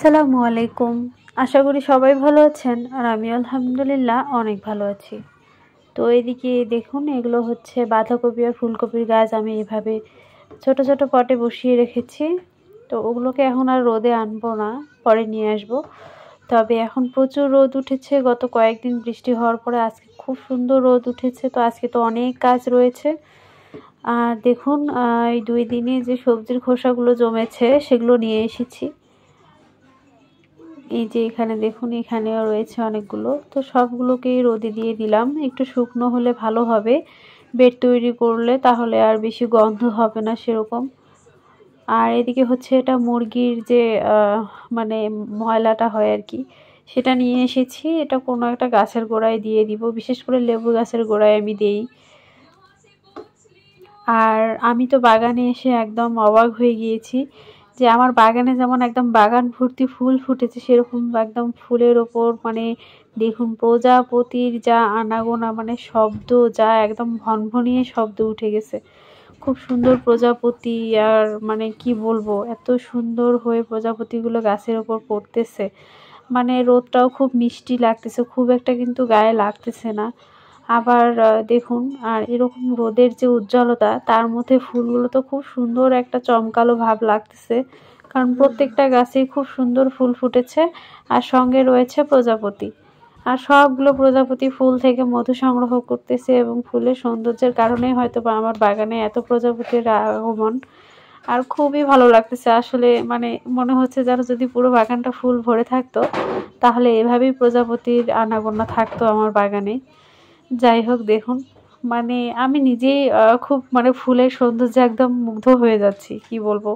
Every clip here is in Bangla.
আসসালামু আলাইকুম। আশা করি সবাই ভালো আছেন আর আমি আলহামদুলিল্লাহ অনেক ভালো আছি। তো এইদিকে দেখুন, এগুলো হচ্ছে বাঁধাকপি আর ফুলকপির গাছ। আমি এভাবে ছোট ছোট পটে বসিয়ে রেখেছি। তো ওগুলোকে এখন আর রোদে আনবো না, পরে নিয়ে আসবো। তবে এখন প্রচুর রোদ উঠেছে, গত কয়েকদিন বৃষ্টি হওয়ার পরে আজকে খুব সুন্দর রোদ উঠেছে। তো আজকে তো অনেক কাজ রয়েছে। আর দেখুন, এই 2 দিনে যে সবজির খোসাগুলো জমেছে সেগুলো নিয়ে এসেছি। এই যে এখানে দেখুন, এখানেও রয়েছে অনেকগুলো। তো সবগুলোকেই রোদে দিয়ে দিলাম, একটু শুকনো হলে ভালো হবে। বেড তৈরি করলে তাহলে আর বেশি গন্ধ হবে না সেরকম। আর এদিকে হচ্ছে এটা মুরগির যে মানে ময়লাটা হয় আর কি, সেটা নিয়ে এসেছি। এটা কোনো একটা গাছের গোড়ায় দিয়ে দিব, বিশেষ করে লেবু গাছের গোড়ায় আমি দেই। আর আমি তো বাগানে এসে একদম অবাক হয়ে গিয়েছি যে আমার বাগানে যেমন একদম বাগান ভর্তি ফুল ফুটেছে, সেরকম একদম ফুলের ওপর মানে দেখুন প্রজাপতির যা আনাগোনা, মানে শব্দ, যা একদম ভনভনিয়ে শব্দ উঠে গেছে। খুব সুন্দর প্রজাপতি, আর মানে কি বলবো, এত সুন্দর হয়ে প্রজাপতিগুলো গাছের ওপর পড়তেছে। মানে রোদটাও খুব মিষ্টি লাগতেছে, খুব একটা কিন্তু গায়ে লাগতেছে না। আবার দেখুন, আর এরকম রোদের যে উজ্জ্বলতা, তার মধ্যে ফুলগুলো তো খুব সুন্দর একটা চমকালো ভাব লাগতেছে, কারণ প্রত্যেকটা গাছেই খুব সুন্দর ফুল ফুটেছে। আর সঙ্গে রয়েছে প্রজাপতি, আর সবগুলো প্রজাপতি ফুল থেকে মধু সংগ্রহ করতেছে, এবং ফুলের সৌন্দর্যের কারণেই হয়তো বা আমার বাগানে এত প্রজাপতির আগমন। আর খুবই ভালো লাগতেছে আসলে, মানে মনে হচ্ছে যেন যদি পুরো বাগানটা ফুল ভরে থাকতো, তাহলে এভাবেই প্রজাপতির আনাগোনা থাকতো আমার বাগানে। যাই হোক দেখুন, মানে আমি নিজেই খুব মানে ফুলের সৌন্দর্যে একদম মুগ্ধ হয়ে যাচ্ছি, কি বলবো।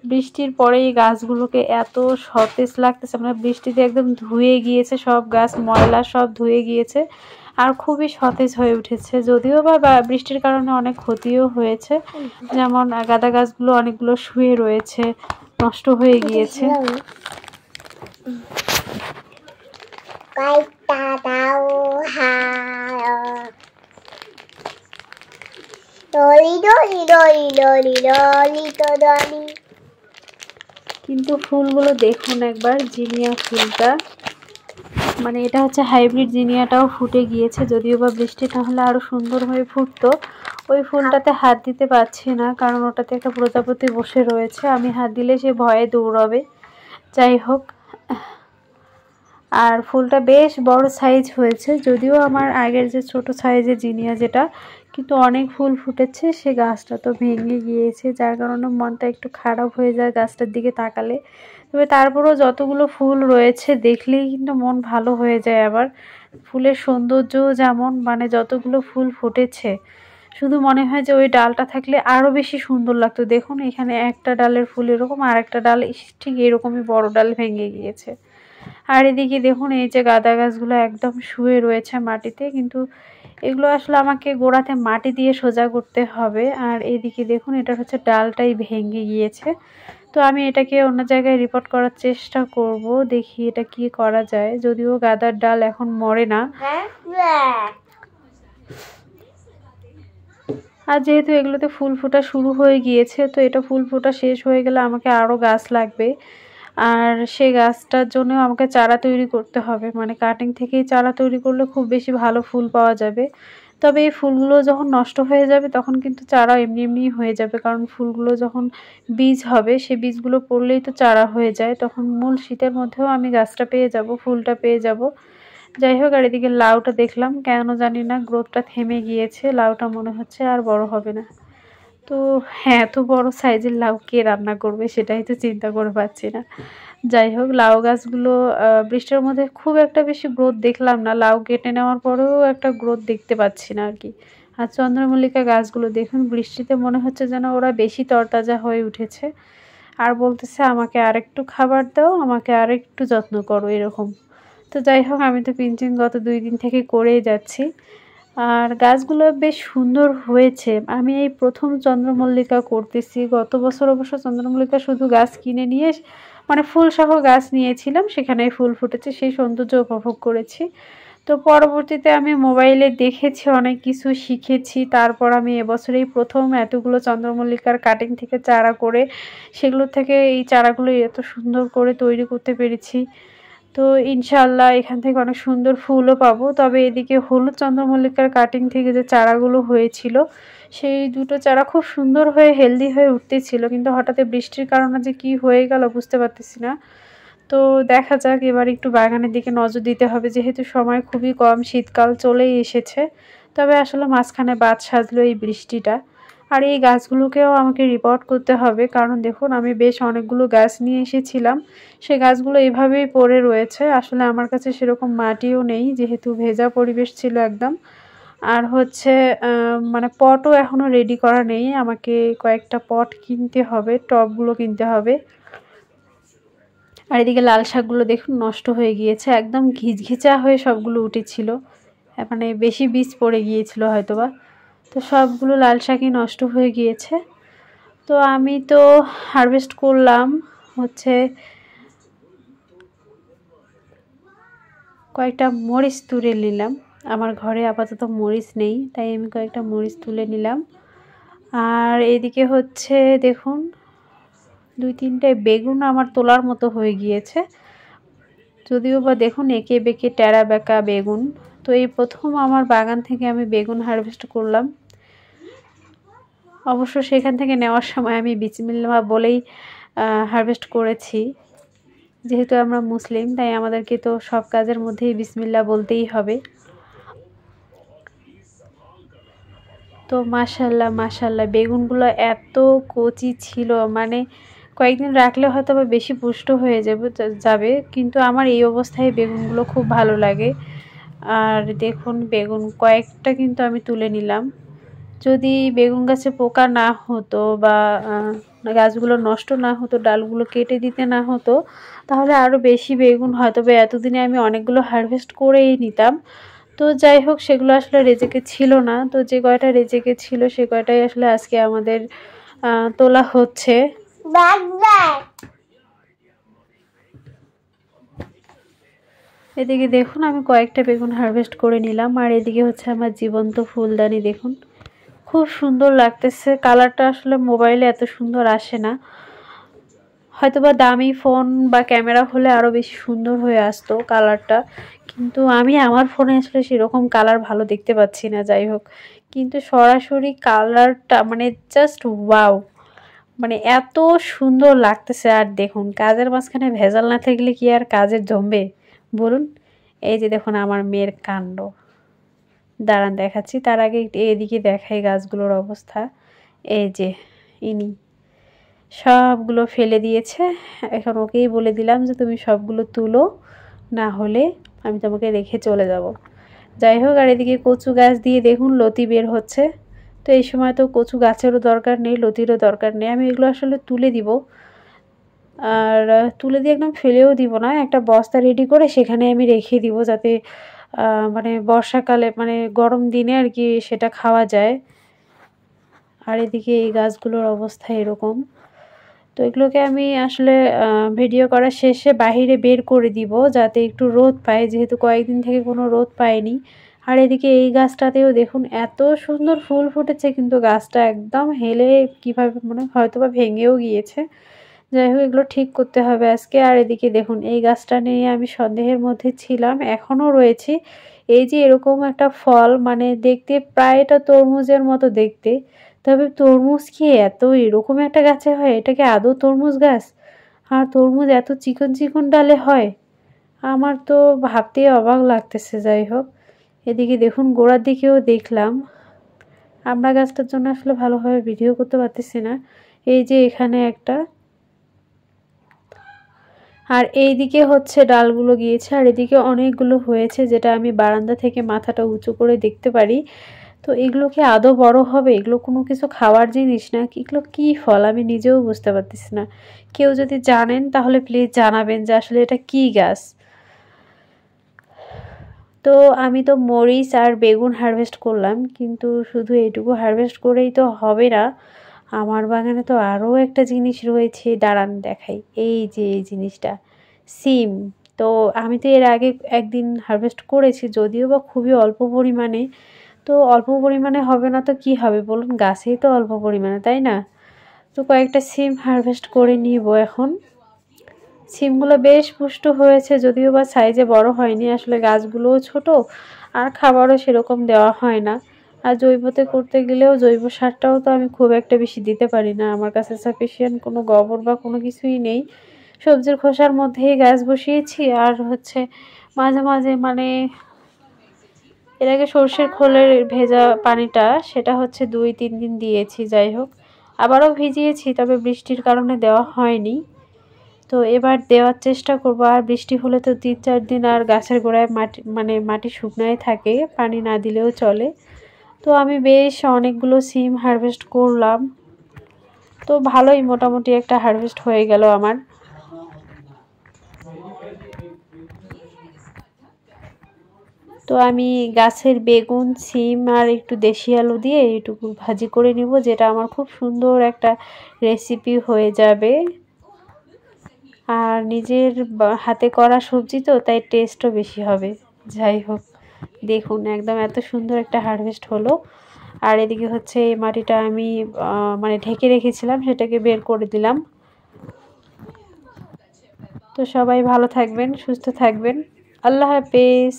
বৃষ্টির পরে এই গাছগুলোকে এত সতেজ লাগতেছে, মানে বৃষ্টিতে একদম ধুয়ে গিয়েছে সব গাছ, ময়লা সব ধুয়ে গিয়েছে, আর খুবই সতেজ হয়ে উঠেছে। যদিও বা বৃষ্টির কারণে অনেক ক্ষতিও হয়েছে, যেমন গাঁদা গাছগুলো অনেকগুলো শুয়ে রয়েছে, নষ্ট হয়ে গিয়েছে। কিন্তু ফুলগুলো দেখুন একবার, জিনিয়া ফুলটা, মানে এটা হচ্ছে হাইব্রিড জিনিয়াটাও ফুটে গিয়েছে। যদিও বা বৃষ্টি তাহলে আরো সুন্দর হয়ে ফুটতো। ওই ফুলটাতে হাত দিতে পারছি না, কারণ ওটাতে একটা প্রজাপতি বসে রয়েছে, আমি হাত দিলে সে ভয়ে দৌড়াবে। যাই হোক, আর ফুলটা বেশ বড় সাইজ হয়েছে, যদিও আমার আগের যে ছোট সাইজের জিনিয়া যেটা, কিন্তু অনেক ফুল ফুটেছে। সে গাছটা তো ভেঙে গিয়েছে, যার কারণে মনটা একটু খারাপ হয়ে যায় গাছটার দিকে তাকালে। তবে তারপরেও যতগুলো ফুল রয়েছে দেখলেই কিন্তু মন ভালো হয়ে যায়। আবার ফুলের সৌন্দর্যও যেমন, মানে যতগুলো ফুল ফুটেছে, শুধু মনে হয় যে ওই ডালটা থাকলে আরও বেশি সুন্দর লাগতো। দেখুন এখানে একটা ডালের ফুল এরকম, আর একটা ডাল ঠিক এরকমই বড় ডাল ভেঙে গিয়েছে। আর এদিকে দেখুন, এই যে গাঁদা গাছগুলো একদম শুয়ে রয়েছে মাটিতে, কিন্তু এগুলো আসলে আমাকে গোড়াতে মাটি দিয়ে সোজা করতে হবে। আর এদিকে দেখুন, এটা হচ্ছে ডালটাই ভেঙে গিয়েছে। তো আমি এটাকে অন্য জায়গায় রিপোর্ট করার চেষ্টা করব, দেখি এটা কি করা যায়। যদিও গাঁদার ডাল এখন মরে না, আর যেহেতু এগুলোতে ফুল ফোটা শুরু হয়ে গিয়েছে, তো এটা ফুল ফোটা শেষ হয়ে গেলে আমাকে আরও গাছ লাগবে। আর সেই গাছটার জন্য আমাকে চারা তৈরি করতে হবে, মানে কাটিং থেকেই চারা তৈরি করলে খুব বেশি ভালো ফুল পাওয়া যাবে। তবে এই ফুলগুলো যখন নষ্ট হয়ে যাবে তখন কিন্তু চারা এমনি এমনিই হয়ে যাবে, কারণ ফুলগুলো যখন বীজ হবে, সে বীজগুলো পড়লেই তো চারা হয়ে যায়, তখন মূল শীতের মধ্যেও আমি গাছটা পেয়ে যাব, ফুলটা পেয়ে যাব। যাই হোক, আর এদিকে লাউটা দেখলাম, কেন জানি না গ্রোথটা থেমে গিয়েছে, লাউটা মনে হচ্ছে আর বড় হবে না। তো হ্যাঁ, এত বড় সাইজের লাউ কে রান্না করবে সেটাই তো চিন্তা করে পাচ্ছি না। যাই হোক, লাউ গাছগুলো বৃষ্টির মধ্যে খুব একটা বেশি গ্রোথ দেখলাম না, লাউ কেটে নেওয়ার পরেও একটা গ্রোথ দেখতে পাচ্ছি না আর কি। আর চন্দ্রমল্লিকা গাছগুলো দেখুন, বৃষ্টিতে মনে হচ্ছে যেন ওরা বেশি তরতাজা হয়ে উঠেছে, আর বলতেছে আমাকে আরেকটু খাবার দাও, আমাকে আরেকটু যত্ন করো এরকম। তো যাই হোক, আমি তো পিঞ্চিং গত 2 দিন থেকে করেই যাচ্ছি। আর গাছগুলো বেশ সুন্দর হয়েছে। আমি এই প্রথম চন্দ্রমল্লিকা করতেছি। গত বছর অবশ্য চন্দ্রমল্লিকা শুধু গাছ কিনে নিয়ে, মানে ফুলসহ গাছ নিয়েছিলাম, সেখানে ফুল ফুটেছে, সেই সৌন্দর্য উপভোগ করেছি। তো পরবর্তীতে আমি মোবাইলে দেখেছি, অনেক কিছু শিখেছি। তারপর আমি এবছরেই প্রথম এতগুলো চন্দ্রমল্লিকার কাটিং থেকে চারা করে সেগুলো থেকে এই চারাগুলো এত সুন্দর করে তৈরি করতে পেরেছি। তো ইনশাআল্লাহ এখান থেকে অনেক সুন্দর ফুলও পাবো। তবে এদিকে হলুদ চন্দ্রমল্লিকার কাটিং থেকে যে চারাগুলো হয়েছিল সেই দুটো চারা খুব সুন্দর হয়ে হেলদি হয়ে উঠতেছিল, কিন্তু হঠাৎ বৃষ্টির কারণে যে কি হয়ে গেল বুঝতে পারতেছি না। তো দেখা যাক, এবার একটু বাগানের দিকে নজর দিতে হবে, যেহেতু সময় খুবই কম, শীতকাল চলেই এসেছে। তবে আসলে মাঝখানে বাদ সাধলো এই বৃষ্টিটা। আর এই গাছগুলোকেও আমাকে রিপোর্ট করতে হবে, কারণ দেখুন আমি বেশ অনেকগুলো গাছ নিয়ে এসেছিলাম, সেই গাছগুলো এভাবেই পড়ে রয়েছে। আসলে আমার কাছে সেরকম মাটিও নেই, যেহেতু ভেজা পরিবেশ ছিল একদম। আর হচ্ছে মানে পটও এখনও রেডি করা নেই, আমাকে কয়েকটা পট কিনতে হবে, টবগুলো কিনতে হবে। আর এদিকে লাল শাকগুলো দেখুন নষ্ট হয়ে গিয়েছে, একদম ঘিচঘিচা হয়ে সবগুলো উঠেছিল, মানে বেশি বীজ পড়ে গিয়েছিল হয়তোবা। তো সবগুলো লাল শাকই নষ্ট হয়ে গিয়েছে। তো আমি তো হারভেস্ট করলাম হচ্ছে কয়েকটা মরিচ তুলে নিলাম। আমার ঘরে আপাতত মরিচ নেই, তাই আমি কয়েকটা মরিচ তুলে নিলাম। আর এদিকে হচ্ছে দেখুন 2-3টে বেগুন আমার তোলার মতো হয়ে গিয়েছে, যদিও বা দেখুন এঁকে বেঁকে টেরা বেঁকা বেগুন। তো এই প্রথম আমার বাগান থেকে আমি বেগুন হারভেস্ট করলাম। অবশ্য সেখান থেকে নেওয়ার সময় আমি বিসমিল্লাহ বলেই হারভেস্ট করেছি, যেহেতু আমরা মুসলিম তাই আমাদেরকে তো সব কাজের মধ্যেই বিসমিল্লাহ বলতেই হবে। তো মাশাল্লাহ মাশাল্লাহ বেগুনগুলো এত কচি ছিল, মানে কয়েকদিন রাখলে হয়তো বা বেশি পুষ্ট হয়ে যাবে, কিন্তু আমার এই অবস্থায় বেগুনগুলো খুব ভালো লাগে। আর দেখুন বেগুন কয়েকটা কিন্তু আমি তুলে নিলাম। যদি বেগুন গাছে পোকা না হতো বা গাছগুলো নষ্ট না হতো, ডালগুলো কেটে দিতে না হতো, তাহলে আরও বেশি বেগুন হয়তো বা এতদিনে আমি অনেকগুলো হারভেস্ট করেই নিতাম। তো যাই হোক, সেগুলো আসলে রেজেকে ছিল না, তো যে কয়টা রেজেকে ছিল সে কয়টাই আসলে আজকে আমাদের তোলা হচ্ছে। এদিকে দেখুন আমি কয়েকটা বেগুন হারভেস্ট করে নিলাম। আর এদিকে হচ্ছে আমার জীবন্ত ফুলদানি, দেখুন খুব সুন্দর লাগতেছে। কালারটা আসলে মোবাইলে এত সুন্দর আসে না, হয়তোবা দামি ফোন বা ক্যামেরা হলে আরও বেশি সুন্দর হয়ে আসতো কালারটা, কিন্তু আমি আমার ফোনে আসলে সেরকম কালার ভালো দেখতে পাচ্ছি না। যাই হোক, কিন্তু সরাসরি কালারটা মানে জাস্ট ওয়াও, মানে এত সুন্দর লাগতেছে। আর দেখুন কাজের মাঝখানে ভেজাল না থাকলে কি আর কাজের জমবে বলুন। এই যে দেখুন আমার মেয়ের কাণ্ড, দাঁড়ান দেখাচ্ছি, তার আগে এদিকে দেখাই গাছগুলোর অবস্থা। এই যে ইনি সবগুলো ফেলে দিয়েছে, এখন ওকেই বলে দিলাম যে তুমি সবগুলো তুলো, না হলে আমি তোমাকে রেখে চলে যাব। যাই হোক, আর এদিকে কচু গাছ দিয়ে দেখুন লতি বের হচ্ছে। তো এই সময় তো কচু গাছেরও দরকার নেই, লতিরও দরকার নেই, আমি এগুলো আসলে তুলে দিব। আর তুলে দিয়ে একদম ফেলেও দিব না, একটা বস্তা রেডি করে সেখানে আমি রেখে দিব, যাতে মানে বর্ষাকালে মানে গরম দিনে আর কি সেটা খাওয়া যায়। আর এদিকে এই গাছগুলোর অবস্থা এরকম। তো এগুলোকে আমি আসলে ভিডিও করা শেষে বাহিরে বের করে দিব, যাতে একটু রোদ পায়, যেহেতু কয়েকদিন থেকে কোনো রোদ পায়নি। আর এদিকে এই গাছটাতেও দেখুন এত সুন্দর ফুল ফুটেছে, কিন্তু গাছটা একদম হেলে কীভাবে মানে হয়তো বা ভেঙেও গিয়েছে। যাই হোক, এগুলো ঠিক করতে হবে আজকে। আর এদিকে দেখুন এই গাছটা নিয়ে আমি সন্দেহের মধ্যে ছিলাম, এখনও রয়েছি। এই যে এরকম একটা ফল, মানে দেখতে প্রায় এটা তরমুজের মতো দেখতে, তবে তরমুজ কি এত এরকম একটা গাছে হয়? এটাকে আদৌ তরমুজ গাছ? আর তরমুজ এত চিকন চিকন ডালে হয়? আমার তো ভাবতেই অবাক লাগতেছে। যাই হোক, এদিকে দেখুন গোড়ার দিকেও দেখলাম, আমরা গাছটার জন্য আসলে ভালোভাবে ভিডিও করতে পারতেছি না। এই যে এখানে একটা, আর এইদিকে হচ্ছে ডালগুলো গিয়েছে, আর এদিকে অনেকগুলো হয়েছে, যেটা আমি বারান্দা থেকে মাথাটা উঁচু করে দেখতে পারি। তো এগুলো কি আদৌ বড় হবে? এগুলো কোনো কিছু খাওয়ার জিনিস না, এগুলো কি ফল আমি নিজেও বুঝতে পারতেছি না। কেউ যদি জানেন তাহলে প্লিজ জানাবেন যে আসলে এটা কি গাছ। তো আমি তো মরিচ আর বেগুন হারভেস্ট করলাম, কিন্তু শুধু এইটুকু হারভেস্ট করেই তো হবে না, আমার বাগানে তো আরও একটা জিনিস রয়েছে, দাঁড়ান দেখাই। এই যে এই জিনিসটা সিম, তো আমি তো এর আগে একদিন হারভেস্ট করেছি, যদিও বা খুবই অল্প পরিমাণে। তো অল্প পরিমাণে হবে না তো কি হবে বলুন, গাছেই তো অল্প পরিমাণে, তাই না? তো কয়েকটা সিম হারভেস্ট করে নিব এখন। সিমগুলো বেশ পুষ্ট হয়েছে, যদিও বা সাইজে বড় হয়নি, আসলে গাছগুলোও ছোট আর খাবারও সেরকম দেওয়া হয় না। আর জৈবতে করতে গেলেও জৈব সারটাও তো আমি খুব একটা বেশি দিতে পারি না, আমার কাছে সাফিসিয়েন্ট কোনো গোবর বা কোনো কিছুই নেই। সবজির খোসার মধ্যেই গাছ বসিয়েছি, আর হচ্ছে মাঝে মাঝে মানে এর আগে সর্ষের খোলের ভেজা পানিটা সেটা হচ্ছে 2-3 দিন দিয়েছি, যাই হোক আবারও ভিজিয়েছি, তবে বৃষ্টির কারণে দেওয়া হয়নি। তো এবার দেওয়ার চেষ্টা করব। আর বৃষ্টি হলে তো 3-4 দিন আর গাছের গোড়ায় মাটি শুকনাই থাকে, পানি না দিলেও চলে। তো আমি বেশ অনেকগুলো সিম হারভেস্ট করলাম, তো ভালোই মোটামুটি একটা হারভেস্ট হয়ে গেল আমার। তো আমি গাছের বেগুন, সিম আর একটু দেশি আলু দিয়ে এইটুকু ভাজি করে নিব, যেটা আমার খুব সুন্দর একটা রেসিপি হয়ে যাবে। আর নিজের হাতে করা সবজি তো, তাই টেস্টও বেশি হবে। যাই হোক, দেখুন একদম এত সুন্দর একটা হারভেস্ট হলো। আর এদিকে হচ্ছে এই মাটিটা আমি মানে ঢেকে রেখেছিলাম, সেটাকে বের করে দিলাম। তো সবাই ভালো থাকবেন, সুস্থ থাকবেন। আল্লাহ হাফেজ।